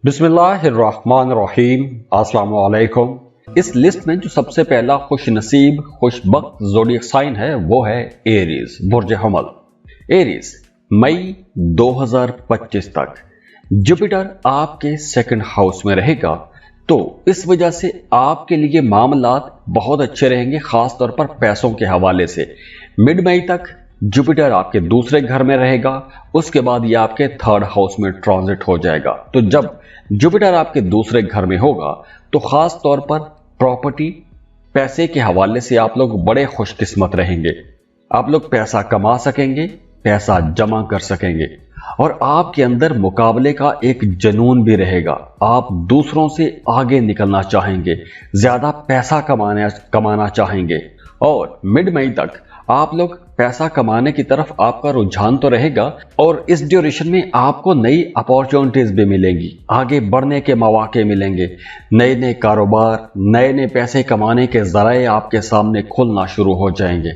बिस्मिल्लाहिर्रहमानिर्रहीम, अस्सलाम वालेकुम। इस लिस्ट में जो सबसे पहला खुश नसीब खुशबख्त ज़ोडिएक साइन है वो है एरीज, बुर्ज हमल। एरीज मई 2025 तक जुपिटर आपके सेकंड हाउस में रहेगा, तो इस वजह से आपके लिए मामलात बहुत अच्छे रहेंगे, खास तौर पर पैसों के हवाले से। मिड मई तक जुपिटर आपके दूसरे घर में रहेगा, उसके बाद ये आपके थर्ड हाउस में ट्रांजिट हो जाएगा। तो जब जुपिटर आपके दूसरे घर में होगा तो खास तौर पर प्रॉपर्टी, पैसे के हवाले से आप लोग बड़े खुशकिस्मत रहेंगे। आप लोग पैसा कमा सकेंगे, पैसा जमा कर सकेंगे और आपके अंदर मुकाबले का एक जुनून भी रहेगा। आप दूसरों से आगे निकलना चाहेंगे, ज्यादा पैसा कमाना चाहेंगे। और मिड मई तक आप लोग पैसा कमाने की तरफ आपका रुझान तो रहेगा और इस ड्यूरेशन में आपको नई अपॉर्चुनिटीज भी मिलेंगी, आगे बढ़ने के मौके मिलेंगे, नए नए कारोबार, नए नए पैसे कमाने के जराए आपके सामने खुलना शुरू हो जाएंगे।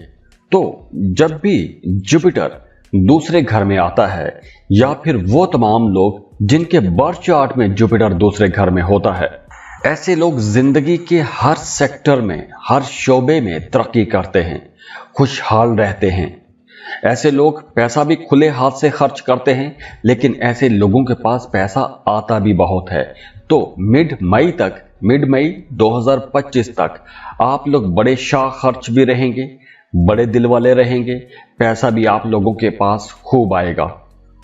तो जब भी जुपिटर दूसरे घर में आता है या फिर वो तमाम लोग जिनके बर्थ चार्ट में जुपिटर दूसरे घर में होता है, ऐसे लोग जिंदगी के हर सेक्टर में, हर शोबे में तरक्की करते हैं, खुशहाल रहते हैं। ऐसे लोग पैसा भी खुले हाथ से खर्च करते हैं, लेकिन ऐसे लोगों के पास पैसा आता भी बहुत है। तो मिड मई 2025 तक आप लोग बड़े शाह खर्च भी रहेंगे, बड़े दिल वाले रहेंगे, पैसा भी आप लोगों के पास खूब आएगा।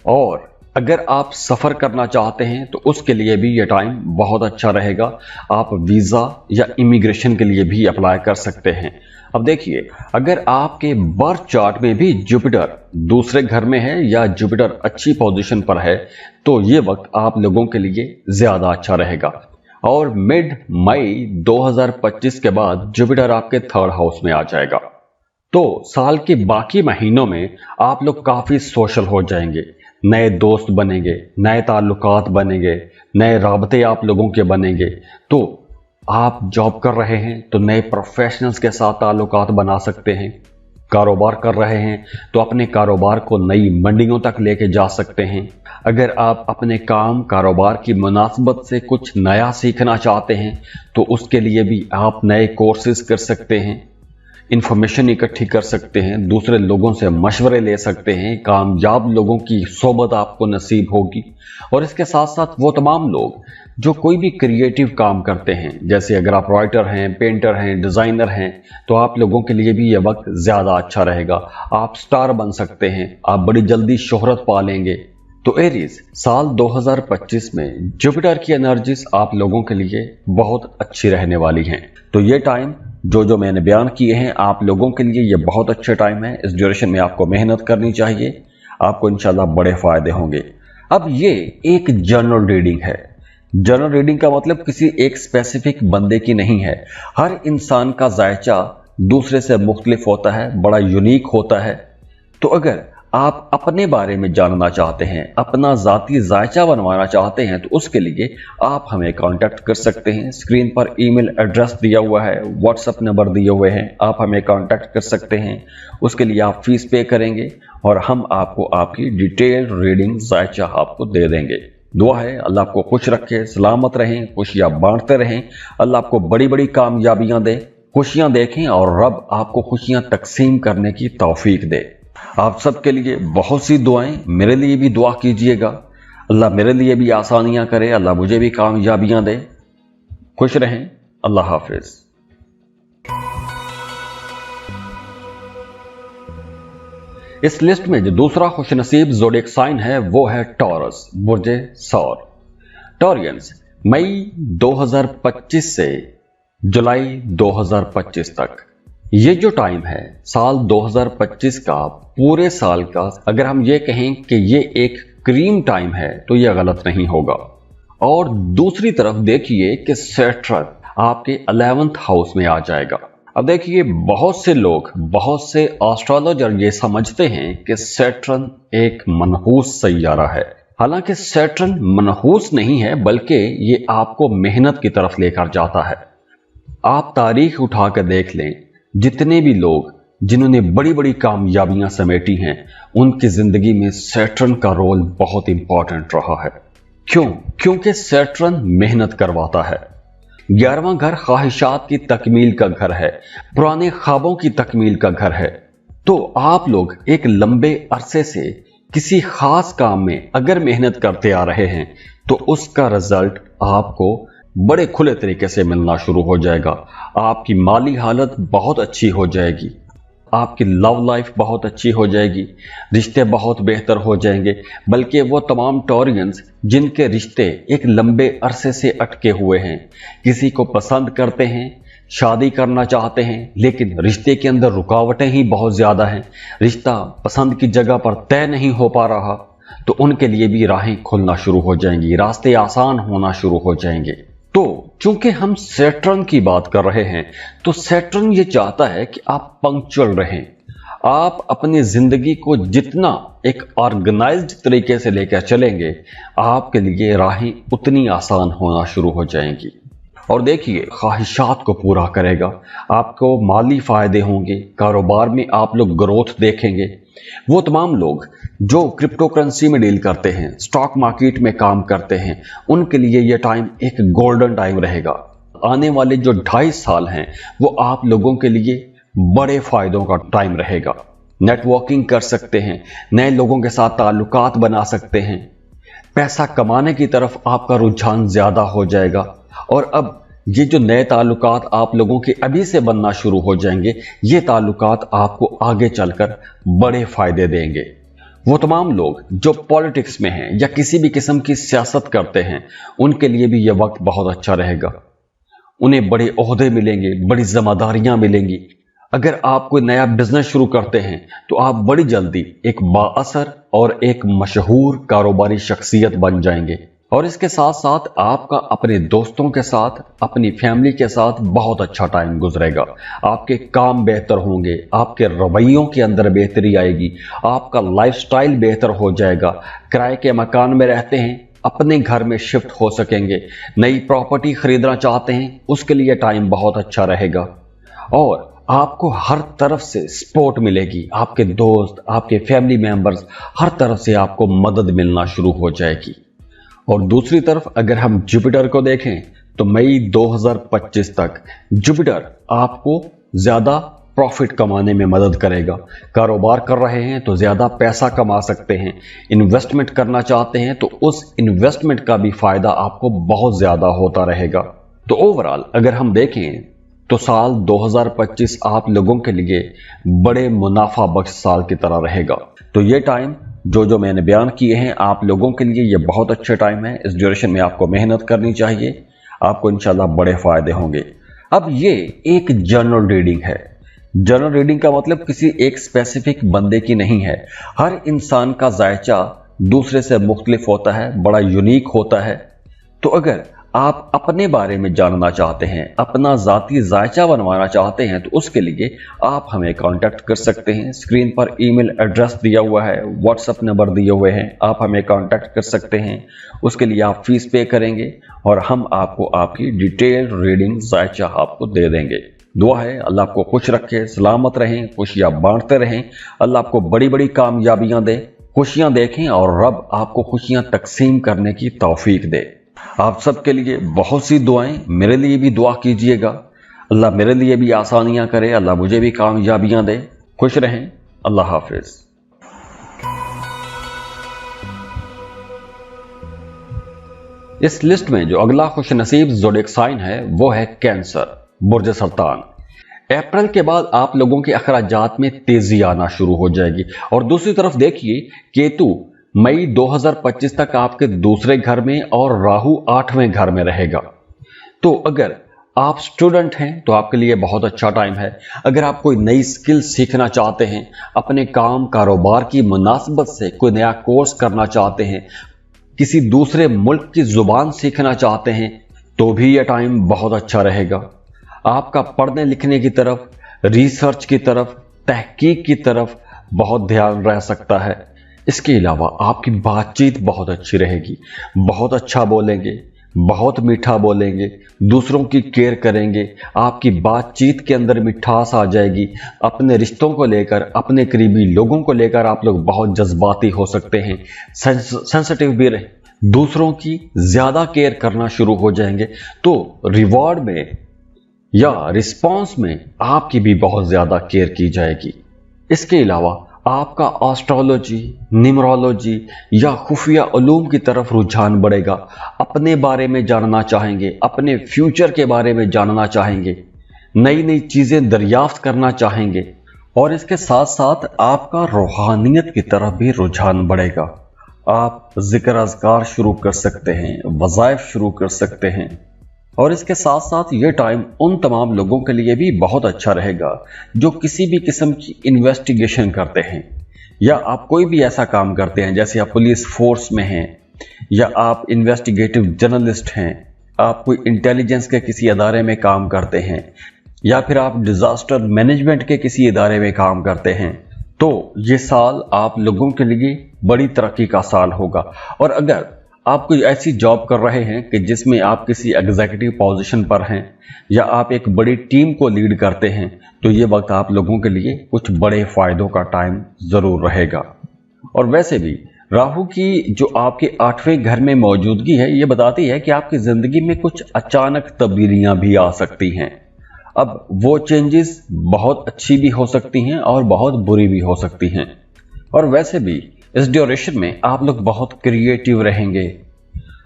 और अगर आप सफर करना चाहते हैं तो उसके लिए भी ये टाइम बहुत अच्छा रहेगा। आप वीजा या इमिग्रेशन के लिए भी अप्लाई कर सकते हैं। अब देखिए, अगर आपके बर्थ चार्ट में भी जुपिटर दूसरे घर में है या जुपिटर अच्छी पोजीशन पर है तो ये वक्त आप लोगों के लिए ज्यादा अच्छा रहेगा। और मिड मई 2025 के बाद जुपिटर आपके थर्ड हाउस में आ जाएगा। तो साल के बाकी महीनों में आप लोग काफी सोशल हो जाएंगे, नए दोस्त बनेंगे, नए ताल्लुकात बनेंगे, नए राबते आप लोगों के बनेंगे। तो आप जॉब कर रहे हैं तो नए प्रोफेशनल्स के साथ ताल्लुकात बना सकते हैं। कारोबार कर रहे हैं तो अपने कारोबार को नई मंडियों तक लेके जा सकते हैं। अगर आप अपने काम कारोबार की मुनासबत से कुछ नया सीखना चाहते हैं तो उसके लिए भी आप नए कोर्सेज कर सकते हैं, इंफॉर्मेशन इकट्ठी कर सकते हैं, दूसरे लोगों से मशवरे ले सकते हैं, कामयाब लोगों की सोबत आपको नसीब होगी। और इसके साथ साथ वो तमाम लोग जो कोई भी क्रिएटिव काम करते हैं, जैसे अगर आप राइटर हैं, पेंटर हैं, डिजाइनर हैं, तो आप लोगों के लिए भी ये वक्त ज्यादा अच्छा रहेगा। आप स्टार बन सकते हैं, आप बड़ी जल्दी शोहरत पा लेंगे। तो एरीज, साल 2025 में जुपिटर की एनर्जीज आप लोगों के लिए बहुत अच्छी रहने वाली हैं। तो ये टाइम जो मैंने बयान किए हैं आप लोगों के लिए ये बहुत अच्छे टाइम है। इस ड्यूरेशन में आपको मेहनत करनी चाहिए, आपको इंशाल्लाह बड़े फायदे होंगे। अब ये एक जनरल रीडिंग है। जनरल रीडिंग का मतलब किसी एक स्पेसिफिक बंदे की नहीं है। हर इंसान का जायचा दूसरे से मुख्तलिफ होता है, बड़ा यूनिक होता है। तो अगर आप अपने बारे में जानना चाहते हैं, अपना जाती जायचा बनवाना चाहते हैं, तो उसके लिए आप हमें कांटेक्ट कर सकते हैं। स्क्रीन पर ईमेल एड्रेस दिया हुआ है, व्हाट्सएप नंबर दिए हुए हैं, आप हमें कांटेक्ट कर सकते हैं। उसके लिए आप फीस पे करेंगे और हम आपको आपकी डिटेल रीडिंग जायचा आपको दे देंगे। दुआ है अल्लाह आपको खुश रखे, सलामत रहें, खुशियां बांटते रहें, अल्लाह आपको बड़ी बड़ी कामयाबियां दे, खुशियां देखें और रब आपको खुशियां तकसीम करने की तौफीक दे। आप सबके लिए बहुत सी दुआएं, मेरे लिए भी दुआ कीजिएगा। अल्लाह मेरे लिए भी आसानियां करे, अल्लाह मुझे भी कामयाबियां दे। खुश रहें, अल्लाह हाफिज। इस लिस्ट में जो दूसरा खुशनसीब ज़ोडिएक साइन है वो है टॉरस, बुर्ज सौर। टॉरियंस, मई 2025 से जुलाई 2025 तक ये जो टाइम है, साल 2025 का, पूरे साल का, अगर हम ये कहें कि ये एक क्रीम टाइम है तो ये गलत नहीं होगा। और दूसरी तरफ देखिए कि सैटर्न आपके 11th हाउस में आ जाएगा। अब देखिए, बहुत से लोग, बहुत से एस्ट्रोलॉजर ये समझते हैं कि सैटर्न एक मनहूस सैयारा है। हालांकि सैटर्न मनहूस नहीं है, बल्कि ये आपको मेहनत की तरफ लेकर जाता है। आप तारीख उठा कर देख लें, जितने भी लोग जिन्होंने बड़ी बड़ी कामयाबियां समेटी हैं, उनकी जिंदगी में सैटर्न का रोल बहुत इंपॉर्टेंट रहा है। क्यों? क्योंकि सैटर्न मेहनत करवाता है। 11वां घर ख्वाहिशात की तकमील का घर है, पुराने ख्वाबों की तकमील का घर है। तो आप लोग एक लंबे अरसे से किसी खास काम में अगर मेहनत करते आ रहे हैं तो उसका रिजल्ट आपको बड़े खुले तरीके से मिलना शुरू हो जाएगा। आपकी माली हालत बहुत अच्छी हो जाएगी, आपकी लव लाइफ बहुत अच्छी हो जाएगी, रिश्ते बहुत बेहतर हो जाएंगे। बल्कि वो तमाम टॉरियंस जिनके रिश्ते एक लंबे अरसे से अटके हुए हैं, किसी को पसंद करते हैं, शादी करना चाहते हैं, लेकिन रिश्ते के अंदर रुकावटें ही बहुत ज़्यादा हैं, रिश्ता पसंद की जगह पर तय नहीं हो पा रहा, तो उनके लिए भी राहें खुलना शुरू हो जाएंगी, रास्ते आसान होना शुरू हो जाएंगे। तो चूंकि हम सैटर्न की बात कर रहे हैं तो सैटर्न ये चाहता है कि आप पंक्चुअल रहें। आप अपनी जिंदगी को जितना एक ऑर्गेनाइज्ड तरीके से लेकर चलेंगे, आपके लिए राहें उतनी आसान होना शुरू हो जाएंगी। और देखिए, ख्वाहिशात को पूरा करेगा, आपको माली फायदे होंगे, कारोबार में आप लोग ग्रोथ देखेंगे। वो तमाम लोग जो क्रिप्टो करेंसी में डील करते हैं, स्टॉक मार्केट में काम करते हैं, उनके लिए यह टाइम एक गोल्डन टाइम रहेगा। आने वाले जो 2.5 साल हैं वो आप लोगों के लिए बड़े फायदों का टाइम रहेगा। नेटवर्किंग कर सकते हैं, नए लोगों के साथ ताल्लुकात बना सकते हैं, पैसा कमाने की तरफ आपका रुझान ज्यादा हो जाएगा। और अब ये जो नए ताल्लुकात आप लोगों के अभी से बनना शुरू हो जाएंगे, ये ताल्लुकात आपको आगे चलकर बड़े फायदे देंगे। वो तमाम लोग जो पॉलिटिक्स में हैं या किसी भी किस्म की सियासत करते हैं, उनके लिए भी यह वक्त बहुत अच्छा रहेगा। उन्हें बड़े ओहदे मिलेंगे, बड़ी जिम्मेदारियां मिलेंगी। अगर आप कोई नया बिजनेस शुरू करते हैं तो आप बड़ी जल्दी एक बाअसर और एक मशहूर कारोबारी शख्सियत बन जाएंगे। और इसके साथ साथ आपका अपने दोस्तों के साथ, अपनी फैमिली के साथ बहुत अच्छा टाइम गुजरेगा। आपके काम बेहतर होंगे, आपके रवैयों के अंदर बेहतरी आएगी, आपका लाइफस्टाइल बेहतर हो जाएगा। किराए के मकान में रहते हैं, अपने घर में शिफ्ट हो सकेंगे। नई प्रॉपर्टी खरीदना चाहते हैं, उसके लिए टाइम बहुत अच्छा रहेगा। और आपको हर तरफ से सपोर्ट मिलेगी, आपके दोस्त, आपके फैमिली मेंबर्स, हर तरफ से आपको मदद मिलना शुरू हो जाएगी। और दूसरी तरफ अगर हम जुपिटर को देखें तो मई 2025 तक जुपिटर आपको ज्यादा प्रॉफिट कमाने में मदद करेगा। कारोबार कर रहे हैं तो ज्यादा पैसा कमा सकते हैं, इन्वेस्टमेंट करना चाहते हैं तो उस इन्वेस्टमेंट का भी फायदा आपको बहुत ज्यादा होता रहेगा। तो ओवरऑल अगर हम देखें तो साल 2025 आप लोगों के लिए बड़े मुनाफा बख्श साल की तरह रहेगा। तो ये टाइम जो मैंने बयान किए हैं आप लोगों के लिए ये बहुत अच्छे टाइम है। इस ड्यूरेशन में आपको मेहनत करनी चाहिए, आपको इंशाल्लाह बड़े फायदे होंगे। अब ये एक जनरल रीडिंग है। जनरल रीडिंग का मतलब किसी एक स्पेसिफिक बंदे की नहीं है। हर इंसान का जायचा दूसरे से मुख्तलिफ होता है, बड़ा यूनिक होता है। तो अगर आप अपने बारे में जानना चाहते हैं, अपना जाती जायचा बनवाना चाहते हैं, तो उसके लिए आप हमें कांटेक्ट कर सकते हैं। स्क्रीन पर ईमेल एड्रेस दिया हुआ है, व्हाट्सएप नंबर दिए हुए हैं, आप हमें कांटेक्ट कर सकते हैं। उसके लिए आप फीस पे करेंगे और हम आपको आपकी डिटेल रीडिंग जायचा आपको दे देंगे। दुआ है अल्लाह आपको खुश रखे, सलामत रहें, खुशियां बांटते रहें, अल्लाह आपको बड़ी बड़ी कामयाबियां दे, खुशियां देखें और रब आपको खुशियां तकसीम करने की तौफीक दे। आप सबके लिए बहुत सी दुआएं, मेरे लिए भी दुआ कीजिएगा। अल्लाह मेरे लिए भी आसानियां करे, अल्लाह मुझे भी कामयाबियां दे। खुश रहें, अल्लाह हाफिज। इस लिस्ट में जो अगला खुश नसीब ज़ोडिएक साइन है वो है कैंसर, बुर्ज सरतान। अप्रैल के बाद आप लोगों के अखराजात में तेजी आना शुरू हो जाएगी। और दूसरी तरफ देखिए, केतु मई 2025 तक आपके दूसरे घर में और राहु 8वें घर में रहेगा। तो अगर आप स्टूडेंट हैं तो आपके लिए बहुत अच्छा टाइम है। अगर आप कोई नई स्किल सीखना चाहते हैं, अपने काम कारोबार की मुनासिबत से कोई नया कोर्स करना चाहते हैं, किसी दूसरे मुल्क की जुबान सीखना चाहते हैं, तो भी यह टाइम बहुत अच्छा रहेगा। आपका पढ़ने लिखने की तरफ, रिसर्च की तरफ, तहकीक की तरफ बहुत ध्यान रह सकता है। इसके अलावा आपकी बातचीत बहुत अच्छी रहेगी, बहुत अच्छा बोलेंगे, बहुत मीठा बोलेंगे, दूसरों की केयर करेंगे, आपकी बातचीत के अंदर मिठास आ जाएगी। अपने रिश्तों को लेकर, अपने करीबी लोगों को लेकर आप लोग बहुत जज्बाती हो सकते हैं, सेंसिटिव भी दूसरों की ज्यादा केयर करना शुरू हो जाएंगे, तो रिवॉर्ड में या रिस्पॉन्स में आपकी भी बहुत ज्यादा केयर की जाएगी। इसके अलावा आपका एस्ट्रोलॉजी, न्यूमरोलॉजी या खुफिया उलूम की तरफ रुझान बढ़ेगा। अपने बारे में जानना चाहेंगे, अपने फ्यूचर के बारे में जानना चाहेंगे, नई नई चीजें दरियाफ्त करना चाहेंगे, और इसके साथ साथ आपका रूहानियत की तरफ भी रुझान बढ़ेगा। आप जिक्र अज़कार शुरू कर सकते हैं, वज़ाइफ शुरू कर सकते हैं। और इसके साथ साथ ये टाइम उन तमाम लोगों के लिए भी बहुत अच्छा रहेगा जो किसी भी किस्म की इन्वेस्टिगेशन करते हैं, या आप कोई भी ऐसा काम करते हैं, जैसे आप पुलिस फोर्स में हैं, या आप इन्वेस्टिगेटिव जर्नलिस्ट हैं, आप कोई इंटेलिजेंस के किसी अदारे में काम करते हैं, या फिर आप डिजास्टर मैनेजमेंट के किसी इदारे में काम करते हैं। तो ये साल आप लोगों के लिए बड़ी तरक्की का साल होगा। और अगर आप कोई ऐसी जॉब कर रहे हैं कि जिसमें आप किसी एग्जीक्यूटिव पोजीशन पर हैं, या आप एक बड़ी टीम को लीड करते हैं, तो ये वक्त आप लोगों के लिए कुछ बड़े फायदों का टाइम जरूर रहेगा। और वैसे भी राहु की जो आपके 8वें घर में मौजूदगी है, ये बताती है कि आपकी जिंदगी में कुछ अचानक तब्दीलियां भी आ सकती हैं। अब वो चेंजेस बहुत अच्छी भी हो सकती हैं और बहुत बुरी भी हो सकती हैं। और वैसे भी इस ड्यूरेशन में आप लोग बहुत क्रिएटिव रहेंगे।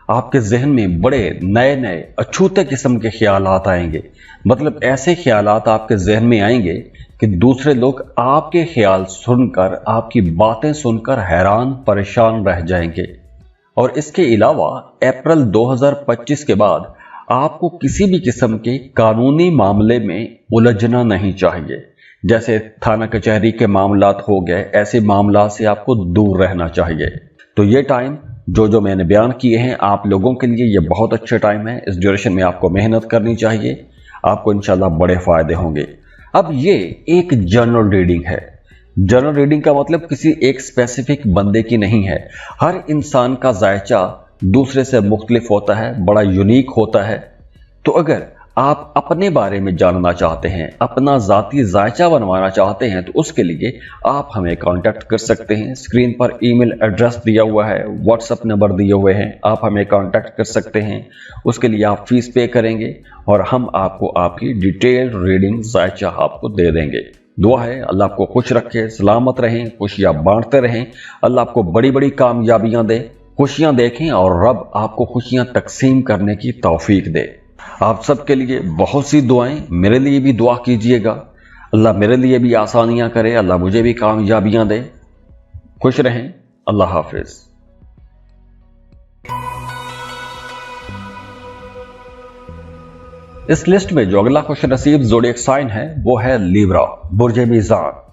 आपके जहन में बड़े नए नए अछूते किस्म के ख्यालात आएंगे। मतलब ऐसे ख्यालात आपके जहन में आएंगे कि दूसरे लोग आपके ख्याल सुनकर, आपकी बातें सुनकर हैरान परेशान रह जाएंगे। और इसके अलावा अप्रैल 2025 के बाद आपको किसी भी किस्म के कानूनी मामले में उलझना नहीं चाहिए। जैसे थाना कचहरी के मामलात हो गए, ऐसे मामला से आपको दूर रहना चाहिए। तो ये टाइम जो मैंने बयान किए हैं आप लोगों के लिए ये बहुत अच्छे टाइम है। इस ड्यूरेशन में आपको मेहनत करनी चाहिए, आपको इंशाल्लाह बड़े फायदे होंगे। अब ये एक जनरल रीडिंग है। जनरल रीडिंग का मतलब किसी एक स्पेसिफिक बंदे की नहीं है। हर इंसान का जायचा दूसरे से मुख्तलिफ होता है, बड़ा यूनिक होता है। तो अगर आप अपने बारे में जानना चाहते हैं, अपना ज़ाती जायचा बनवाना चाहते हैं, तो उसके लिए आप हमें कांटेक्ट कर सकते हैं। स्क्रीन पर ईमेल एड्रेस दिया हुआ है, व्हाट्सएप नंबर दिए हुए हैं, आप हमें कांटेक्ट कर सकते हैं। उसके लिए आप फीस पे करेंगे और हम आपको आपकी डिटेल रीडिंग जायचा आपको दे देंगे। दुआ है अल्लाह आपको खुश रखे, सलामत रहें, खुशियाँ बांटते रहें। अल्लाह आपको बड़ी बड़ी कामयाबियाँ दे, खुशियाँ देखें और रब आपको खुशियाँ तकसीम करने की तौफीक दे। आप सबके लिए बहुत सी दुआएं, मेरे लिए भी दुआ कीजिएगा। अल्लाह मेरे लिए भी आसानियां करे, अल्लाह मुझे भी कामयाबियां दे। खुश रहें, अल्लाह हाफिज। इस लिस्ट में जो अगला खुश नसीब ज़ोडिएक साइन है वो है लीब्रा, बुर्ज मीज़ान।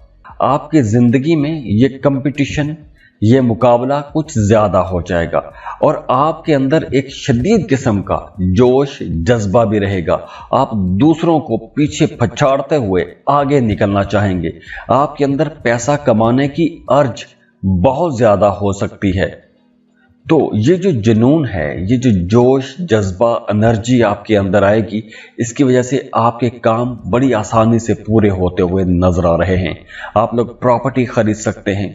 आपकी जिंदगी में ये कंपटीशन, ये मुकाबला कुछ ज्यादा हो जाएगा और आपके अंदर एक शदीद किस्म का जोश जज्बा भी रहेगा। आप दूसरों को पीछे पछाड़ते हुए आगे निकलना चाहेंगे। आपके अंदर पैसा कमाने की अर्ज बहुत ज्यादा हो सकती है। तो ये जो जुनून है, ये जो जोश जज्बा एनर्जी आपके अंदर आएगी, इसकी वजह से आपके काम बड़ी आसानी से पूरे होते हुए नजर आ रहे हैं। आप लोग प्रॉपर्टी खरीद सकते हैं।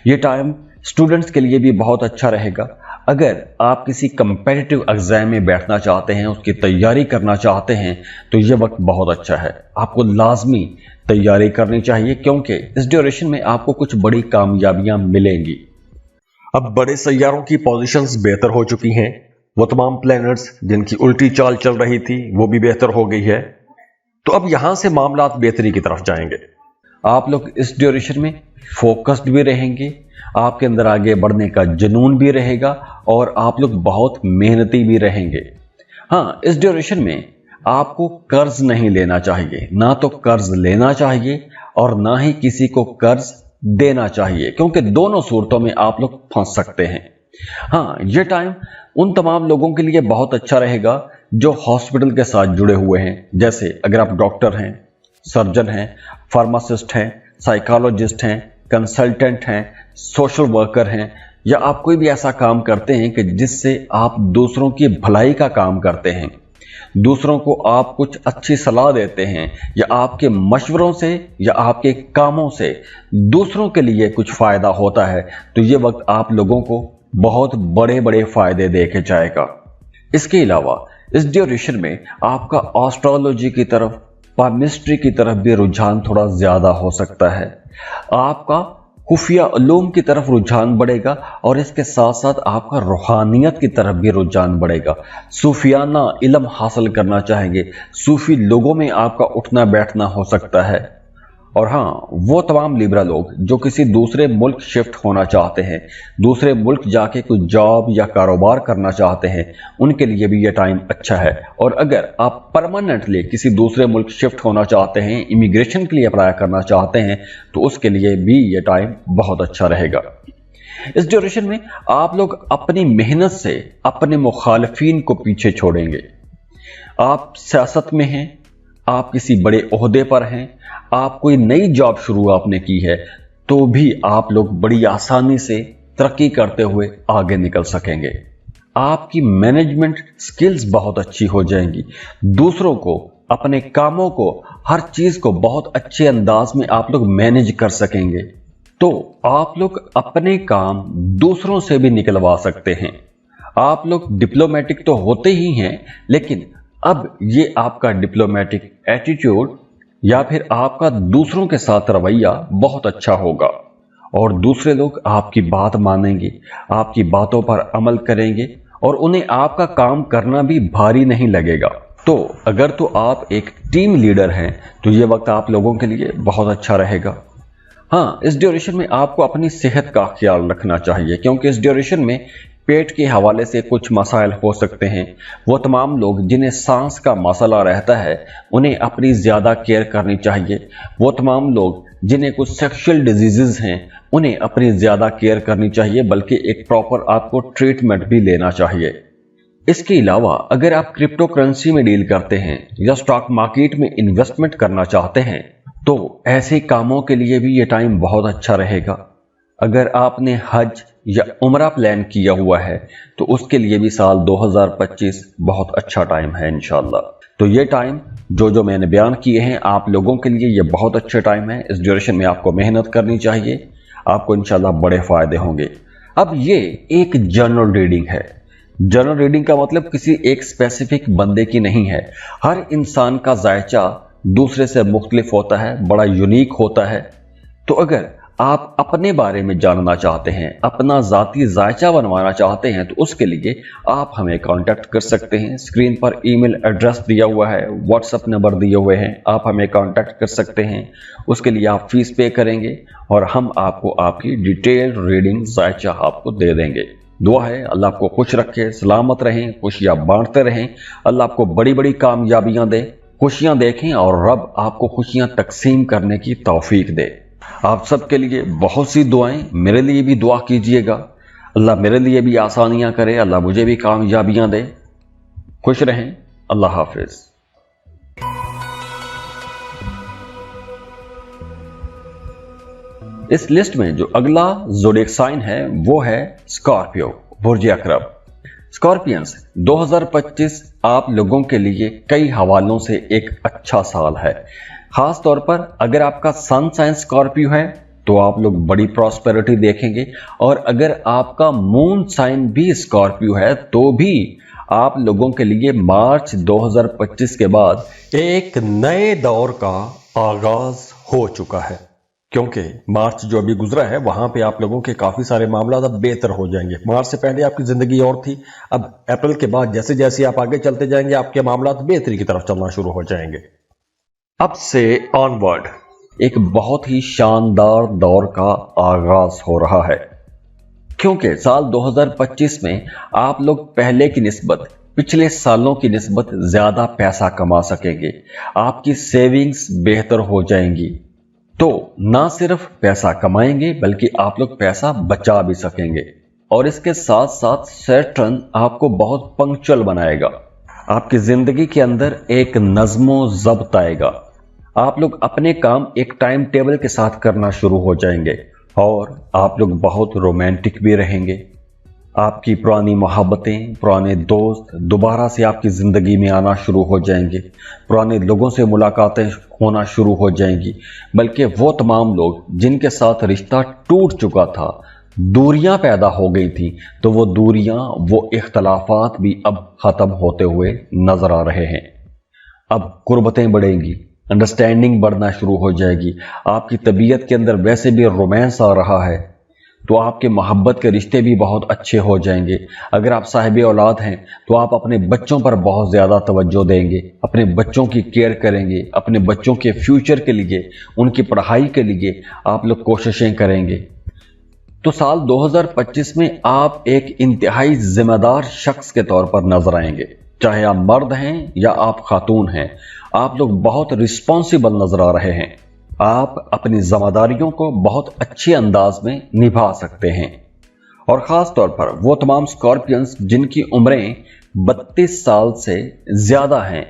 ये टाइम स्टूडेंट्स के लिए भी बहुत अच्छा रहेगा। अगर आप किसी कंपेटिटिव एग्जाम में बैठना चाहते हैं, उसकी तैयारी करना चाहते हैं, तो ये वक्त बहुत अच्छा है। आपको लाजमी तैयारी करनी चाहिए क्योंकि इस ड्यूरेशन में आपको कुछ बड़ी कामयाबियां मिलेंगी। अब बड़े सैयारों की पोजीशंस बेहतर हो चुकी हैं। वो तमाम प्लैनेट्स जिनकी उल्टी चाल चल रही थी वो भी बेहतर हो गई है। तो अब यहां से मामला बेहतरी की तरफ जाएंगे। आप लोग इस ड्यूरेशन में फोकस्ड भी रहेंगे, आपके अंदर आगे बढ़ने का जुनून भी रहेगा और आप लोग बहुत मेहनती भी रहेंगे। हाँ, इस ड्यूरेशन में आपको कर्ज नहीं लेना चाहिए, ना तो कर्ज लेना चाहिए और ना ही किसी को कर्ज देना चाहिए, क्योंकि दोनों सूरतों में आप लोग फंस सकते हैं। हाँ, ये टाइम उन तमाम लोगों के लिए बहुत अच्छा रहेगा जो हॉस्पिटल के साथ जुड़े हुए हैं। जैसे अगर आप डॉक्टर हैं, सर्जन हैं, फार्मासिस्ट हैं, साइकोलॉजिस्ट हैं, कंसल्टेंट हैं, सोशल वर्कर हैं, या आप कोई भी ऐसा काम करते हैं कि जिससे आप दूसरों की भलाई का काम करते हैं, दूसरों को आप कुछ अच्छी सलाह देते हैं, या आपके मशवरों से या आपके कामों से दूसरों के लिए कुछ फायदा होता है, तो ये वक्त आप लोगों को बहुत बड़े बड़े फायदे दे के जाएगा। इसके अलावा इस ड्यूरेशन में आपका एस्ट्रोलॉजी की तरफ, पामिस्ट्री की तरफ भी रुझान थोड़ा ज्यादा हो सकता है। आपका खुफिया उलूम की तरफ रुझान बढ़ेगा और इसके साथ साथ आपका रूहानियत की तरफ भी रुझान बढ़ेगा। सूफियाना इल्म हासिल करना चाहेंगे, सूफी लोगों में आपका उठना बैठना हो सकता है। और हाँ, वो तमाम लिब्रा लोग जो किसी दूसरे मुल्क शिफ्ट होना चाहते हैं, दूसरे मुल्क जाके कोई जॉब या कारोबार करना चाहते हैं, उनके लिए भी ये टाइम अच्छा है। और अगर आप परमानेंटली किसी दूसरे मुल्क शिफ्ट होना चाहते हैं, इमिग्रेशन के लिए अप्लाई करना चाहते हैं, तो उसके लिए भी ये टाइम बहुत अच्छा रहेगा। इस ड्यूरेशन में आप लोग अपनी मेहनत से अपने मुखालिफिन को पीछे छोड़ेंगे। आप सियासत में हैं, आप किसी बड़े ओहदे पर हैं, आप कोई नई जॉब शुरू आपने की है, तो भी आप लोग बड़ी आसानी से तरक्की करते हुए आगे निकल सकेंगे। आपकी मैनेजमेंट स्किल्स बहुत अच्छी हो जाएंगी। दूसरों को, अपने कामों को, हर चीज को बहुत अच्छे अंदाज में आप लोग मैनेज कर सकेंगे। तो आप लोग अपने काम दूसरों से भी निकलवा सकते हैं। आप लोग डिप्लोमेटिक तो होते ही हैं, लेकिन अब ये आपका डिप्लोमेटिक एटीट्यूड या फिर आपका दूसरों के साथ रवैया बहुत अच्छा होगा और दूसरे लोग आपकी बात मानेंगे, आपकी बातों पर अमल करेंगे और उन्हें आपका काम करना भी भारी नहीं लगेगा। तो अगर तो आप एक टीम लीडर हैं तो ये वक्त आप लोगों के लिए बहुत अच्छा रहेगा। हाँ, इस ड्यूरेशन में आपको अपनी सेहत का ख्याल रखना चाहिए, क्योंकि इस ड्यूरेशन में पेट के हवाले से कुछ मसाइल हो सकते हैं। वो तमाम लोग जिन्हें सांस का मसला रहता है, उन्हें अपनी ज़्यादा केयर करनी चाहिए। वो तमाम लोग जिन्हें कुछ सेक्सुअल डिजीज़ हैं, उन्हें अपनी ज़्यादा केयर करनी चाहिए, बल्कि एक प्रॉपर आपको ट्रीटमेंट भी लेना चाहिए। इसके अलावा अगर आप क्रिप्टो करेंसी में डील करते हैं या स्टॉक मार्केट में इन्वेस्टमेंट करना चाहते हैं, तो ऐसे कामों के लिए भी ये टाइम बहुत अच्छा रहेगा। अगर आपने हज या उम्रा प्लान किया हुआ है, तो उसके लिए भी साल 2025 बहुत अच्छा टाइम है इंशाल्लाह। तो ये टाइम जो मैंने बयान किए हैं, आप लोगों के लिए ये बहुत अच्छे टाइम है। इस ड्यूरेशन में आपको मेहनत करनी चाहिए, आपको इंशाल्लाह बड़े फायदे होंगे। अब ये एक जनरल रीडिंग है। जनरल रीडिंग का मतलब किसी एक स्पेसिफिक बंदे की नहीं है। हर इंसान का जायचा दूसरे से मुख्तलिफ होता है, बड़ा यूनिक होता है। तो अगर आप अपने बारे में जानना चाहते हैं, अपना ज़ाती जायचा बनवाना चाहते हैं, तो उसके लिए आप हमें कांटेक्ट कर सकते हैं। स्क्रीन पर ईमेल एड्रेस दिया हुआ है, व्हाट्सएप नंबर दिए हुए हैं, आप हमें कांटेक्ट कर सकते हैं। उसके लिए आप फीस पे करेंगे और हम आपको आपकी डिटेल रीडिंग जायचा आपको दे देंगे। दुआ है अल्लाह आपको खुश रखे, सलामत रहें, खुशियाँ बांटते रहें। अल्लाह आपको बड़ी बड़ी कामयाबियाँ दे, खुशियाँ देखें और रब आपको खुशियाँ तकसीम करने की तौफीक दे। आप सबके लिए बहुत सी दुआएं, मेरे लिए भी दुआ कीजिएगा। अल्लाह मेरे लिए भी आसानियां करे, अल्लाह मुझे भी कामयाबियां दे। खुश रहें, अल्लाह हाफिज। इस लिस्ट में जो अगला ज़ोडिएक साइन है वो है स्कॉर्पियो, बुर्ज अकरब। स्कॉर्पियंस 2025 आप लोगों के लिए कई हवालों से एक अच्छा साल है। खास तौर पर अगर आपका सन साइन स्कॉर्पियो है तो आप लोग बड़ी प्रॉस्पेरिटी देखेंगे, और अगर आपका मून साइन भी स्कॉर्पियो है तो भी आप लोगों के लिए मार्च 2025 के बाद एक नए दौर का आगाज हो चुका है। क्योंकि मार्च जो अभी गुजरा है वहां पे आप लोगों के काफी सारे मामला अब बेहतर हो जाएंगे। मार्च से पहले आपकी जिंदगी और थी, अब अप्रैल के बाद जैसे जैसे आप आगे चलते जाएंगे आपके मामला बेहतरी की तरफ चलना शुरू हो जाएंगे। अब से ऑनवर्ड एक बहुत ही शानदार दौर का आगाज हो रहा है, क्योंकि साल 2025 में आप लोग पहले की निस्बत, पिछले सालों की निस्बत ज्यादा पैसा कमा सकेंगे। आपकी सेविंग्स बेहतर हो जाएंगी। तो ना सिर्फ पैसा कमाएंगे बल्कि आप लोग पैसा बचा भी सकेंगे, और इसके साथ साथ सैटर्न आपको बहुत पंक्चुअल बनाएगा। आपकी जिंदगी के अंदर एक नज़्मो ज़ब्त आएगा। आप लोग अपने काम एक टाइम टेबल के साथ करना शुरू हो जाएंगे, और आप लोग बहुत रोमांटिक भी रहेंगे। आपकी पुरानी मोहब्बतें, पुराने दोस्त दोबारा से आपकी ज़िंदगी में आना शुरू हो जाएंगे। पुराने लोगों से मुलाकातें होना शुरू हो जाएंगी, बल्कि वो तमाम लोग जिनके साथ रिश्ता टूट चुका था दूरियां पैदा हो गई थी, तो वो दूरियां, वो इख्तलाफात भी अब खत्म होते हुए नजर आ रहे हैं। अब कुर्बतें बढ़ेंगी, अंडरस्टैंडिंग बढ़ना शुरू हो जाएगी। आपकी तबीयत के अंदर वैसे भी रोमांस आ रहा है, तो आपके मोहब्बत के रिश्ते भी बहुत अच्छे हो जाएंगे। अगर आप साहिब औलाद हैं तो आप अपने बच्चों पर बहुत ज़्यादा तवज्जो देंगे, अपने बच्चों की केयर करेंगे, अपने बच्चों के फ्यूचर के लिए, उनकी पढ़ाई के लिए आप लोग कोशिशें करेंगे। तो साल 2025 में आप एक इंतहाई जिम्मेदार शख्स के तौर पर नजर आएंगे। चाहे आप मर्द हैं या आप खातून हैं, आप लोग बहुत रिस्पॉन्सिबल नजर आ रहे हैं। आप अपनी जिम्मेदारियों को बहुत अच्छे अंदाज में निभा सकते हैं। और ख़ास तौर पर वो तमाम स्कॉर्पियंस जिनकी उम्रें 32 साल से ज़्यादा हैं,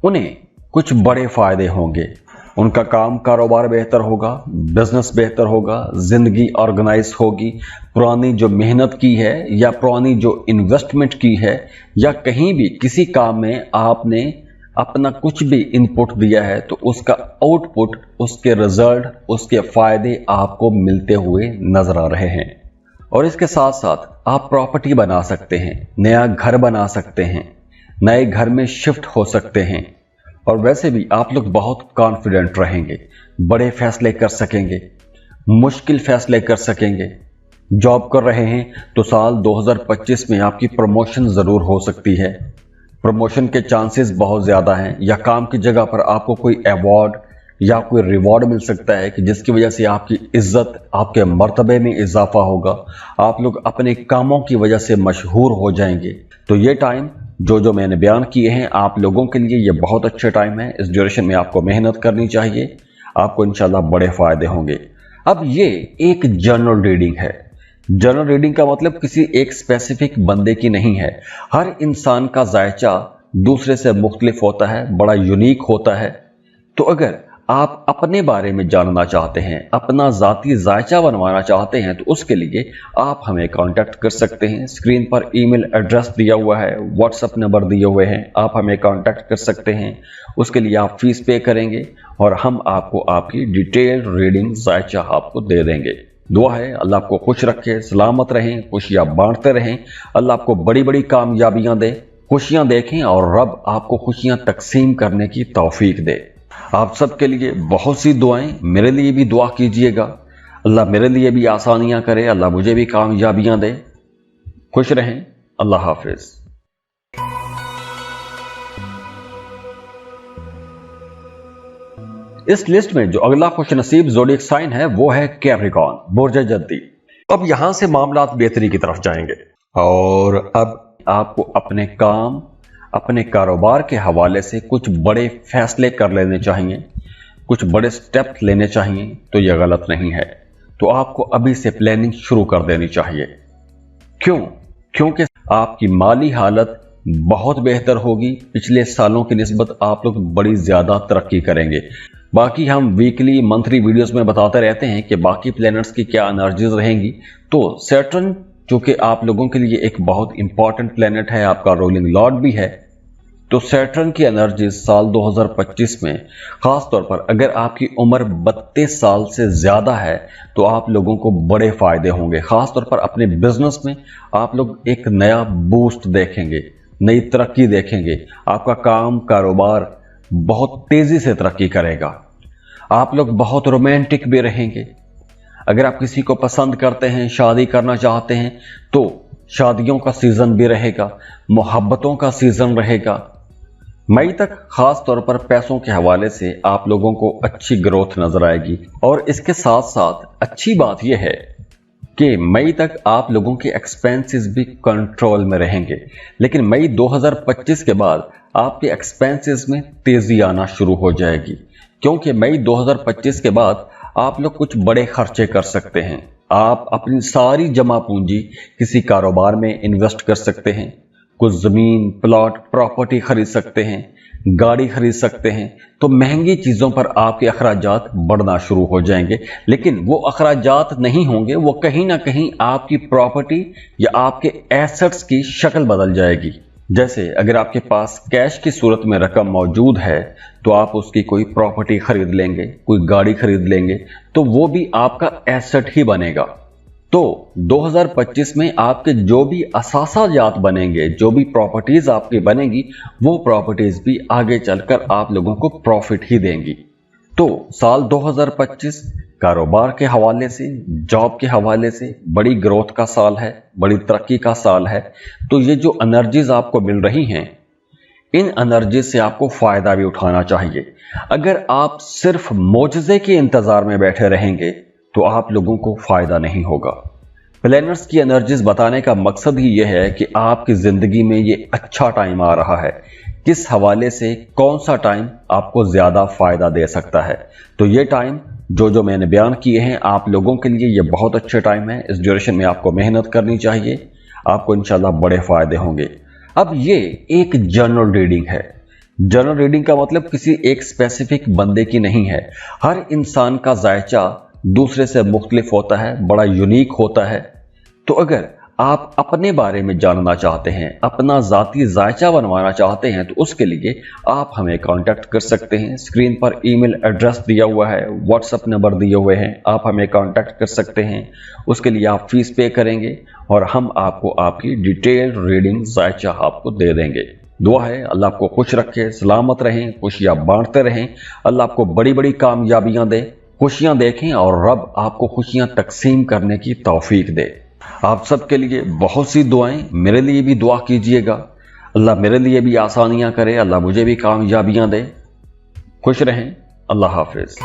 उन्हें कुछ बड़े फ़ायदे होंगे। उनका काम कारोबार बेहतर होगा, बिजनेस बेहतर होगा, ज़िंदगी ऑर्गेनाइज होगी। पुरानी जो मेहनत की है या पुरानी जो इन्वेस्टमेंट की है या कहीं भी किसी काम में आपने अपना कुछ भी इनपुट दिया है, तो उसका आउटपुट, उसके रिजल्ट, उसके फ़ायदे आपको मिलते हुए नज़र आ रहे हैं। और इसके साथ साथ आप प्रॉपर्टी बना सकते हैं, नया घर बना सकते हैं, नए घर में शिफ्ट हो सकते हैं। और वैसे भी आप लोग बहुत कॉन्फिडेंट रहेंगे, बड़े फैसले कर सकेंगे, मुश्किल फैसले कर सकेंगे। जॉब कर रहे हैं तो साल 2025 में आपकी प्रमोशन ज़रूर हो सकती है। प्रमोशन के चांसेस बहुत ज़्यादा हैं, या काम की जगह पर आपको कोई अवार्ड या कोई रिवॉर्ड मिल सकता है कि जिसकी वजह से आपकी इज्जत, आपके मर्तबे में इजाफा होगा। आप लोग अपने कामों की वजह से मशहूर हो जाएंगे। तो ये टाइम जो मैंने बयान किए हैं, आप लोगों के लिए ये बहुत अच्छे टाइम है। इस ड्यूरेशन में आपको मेहनत करनी चाहिए, आपको इंशाल्लाह बड़े फायदे होंगे। अब ये एक जनरल रीडिंग है। जनरल रीडिंग का मतलब किसी एक स्पेसिफिक बंदे की नहीं है। हर इंसान का जायचा दूसरे से मुख्तलिफ होता है, बड़ा यूनिक होता है। तो अगर आप अपने बारे में जानना चाहते हैं, अपना ज़ाती जायचा बनवाना चाहते हैं, तो उसके लिए आप हमें कांटेक्ट कर सकते हैं। स्क्रीन पर ईमेल एड्रेस दिया हुआ है, व्हाट्सएप नंबर दिए हुए हैं, आप हमें कांटेक्ट कर सकते हैं। उसके लिए आप फीस पे करेंगे और हम आपको आपकी डिटेल रीडिंग जायचा आपको दे देंगे। दुआ है अल्लाह आपको खुश रखे, सलामत रहें, खुशियाँ बांटते रहें। अल्लाह आपको बड़ी बड़ी कामयाबियाँ दे, खुशियाँ देखें और रब आपको खुशियाँ तकसीम करने की तौफीक दे। आप सबके लिए बहुत सी दुआएं, मेरे लिए भी दुआ कीजिएगा। अल्लाह मेरे लिए भी आसानियां करे, अल्लाह मुझे भी कामयाबियां दे। खुश रहें, अल्लाह हाफिज। इस लिस्ट में जो अगला खुशनसीब ज़ोडिएक साइन है वो है कैप्रिकॉर्न, बुर्ज जद्दी। अब यहां से मामला बेहतरी की तरफ जाएंगे और अब आपको अपने काम, अपने कारोबार के हवाले से कुछ बड़े फैसले कर लेने चाहिए, कुछ बड़े स्टेप लेने चाहिए। तो यह गलत नहीं है, तो आपको अभी से प्लानिंग शुरू कर देनी चाहिए। क्यों? क्योंकि आपकी माली हालत बहुत बेहतर होगी। पिछले सालों की निस्बत आप लोग बड़ी ज़्यादा तरक्की करेंगे। बाकी हम वीकली, मंथली वीडियोस में बताते रहते हैं कि बाकी प्लैनेट्स की क्या एनर्जीज रहेंगी। तो सैटर्न चूंकि आप लोगों के लिए एक बहुत इंपॉर्टेंट प्लैनेट है, आपका रूलिंग लॉर्ड भी है, तो सैटर्न की एनर्जी साल 2025 में खास तौर पर अगर आपकी उम्र 32 साल से ज़्यादा है तो आप लोगों को बड़े फायदे होंगे। खास तौर पर अपने बिजनेस में आप लोग एक नया बूस्ट देखेंगे, नई तरक्की देखेंगे। आपका काम, कारोबार बहुत तेज़ी से तरक्की करेगा। आप लोग बहुत रोमांटिक भी रहेंगे। अगर आप किसी को पसंद करते हैं, शादी करना चाहते हैं, तो शादियों का सीज़न भी रहेगा, मोहब्बतों का सीज़न रहेगा। मई तक खास तौर पर पैसों के हवाले से आप लोगों को अच्छी ग्रोथ नजर आएगी। और इसके साथ साथ अच्छी बात यह है कि मई तक आप लोगों के एक्सपेंसेस भी कंट्रोल में रहेंगे। लेकिन मई 2025 के बाद आपके एक्सपेंसेस में तेजी आना शुरू हो जाएगी, क्योंकि मई 2025 के बाद आप लोग कुछ बड़े खर्चे कर सकते हैं। आप अपनी सारी जमा पूंजी किसी कारोबार में इन्वेस्ट कर सकते हैं, कुछ ज़मीन, प्लॉट, प्रॉपर्टी खरीद सकते हैं, गाड़ी खरीद सकते हैं। तो महंगी चीज़ों पर आपके अखराजात बढ़ना शुरू हो जाएंगे। लेकिन वो अखराजात नहीं होंगे, वो कहीं ना कहीं आपकी प्रॉपर्टी या आपके एसेट्स की शक्ल बदल जाएगी। जैसे अगर आपके पास कैश की सूरत में रकम मौजूद है तो आप उसकी कोई प्रॉपर्टी खरीद लेंगे, कोई गाड़ी खरीद लेंगे, तो वो भी आपका एसेट ही बनेगा। तो 2025 में आपके जो भी असासाजात बनेंगे, जो भी प्रॉपर्टीज आपकी बनेंगी, वो प्रॉपर्टीज भी आगे चलकर आप लोगों को प्रॉफिट ही देंगी। तो साल 2025 कारोबार के हवाले से, जॉब के हवाले से बड़ी ग्रोथ का साल है, बड़ी तरक्की का साल है। तो ये जो एनर्जीज आपको मिल रही हैं, इन एनर्जी से आपको फायदा भी उठाना चाहिए। अगर आप सिर्फ मोजज़े के इंतजार में बैठे रहेंगे तो आप लोगों को फायदा नहीं होगा। प्लानर्स की एनर्जीज बताने का मकसद ही यह है कि आपकी जिंदगी में ये अच्छा टाइम आ रहा है, किस हवाले से कौन सा टाइम आपको ज्यादा फायदा दे सकता है। तो ये टाइम जो मैंने बयान किए हैं आप लोगों के लिए ये बहुत अच्छे टाइम है। इस ड्यूरेशन में आपको मेहनत करनी चाहिए, आपको इंशाल्लाह बड़े फायदे होंगे। अब ये एक जनरल रीडिंग है। जनरल रीडिंग का मतलब किसी एक स्पेसिफिक बंदे की नहीं है। हर इंसान का जायचा दूसरे से मुख्तलिफ होता है, बड़ा यूनिक होता है। तो अगर आप अपने बारे में जानना चाहते हैं, अपना ज़ाती जायचा बनवाना चाहते हैं, तो उसके लिए आप हमें कांटेक्ट कर सकते हैं। स्क्रीन पर ईमेल एड्रेस दिया हुआ है, व्हाट्सएप नंबर दिए हुए हैं, आप हमें कांटेक्ट कर सकते हैं। उसके लिए आप फीस पे करेंगे और हम आपको आपकी डिटेल रीडिंग जायचा आपको दे देंगे। दुआ है अल्लाह आपको खुश रखे, सलामत रहें, खुशियाँ बांटते रहें। अल्लाह आपको बड़ी बड़ी कामयाबियाँ दे, खुशियाँ देखें और रब आपको खुशियाँ तकसीम करने की तौफीक दे। आप सबके लिए बहुत सी दुआएं, मेरे लिए भी दुआ कीजिएगा। अल्लाह मेरे लिए भी आसानियां करे, अल्लाह मुझे भी कामयाबियां दे। खुश रहें। अल्लाह हाफिज।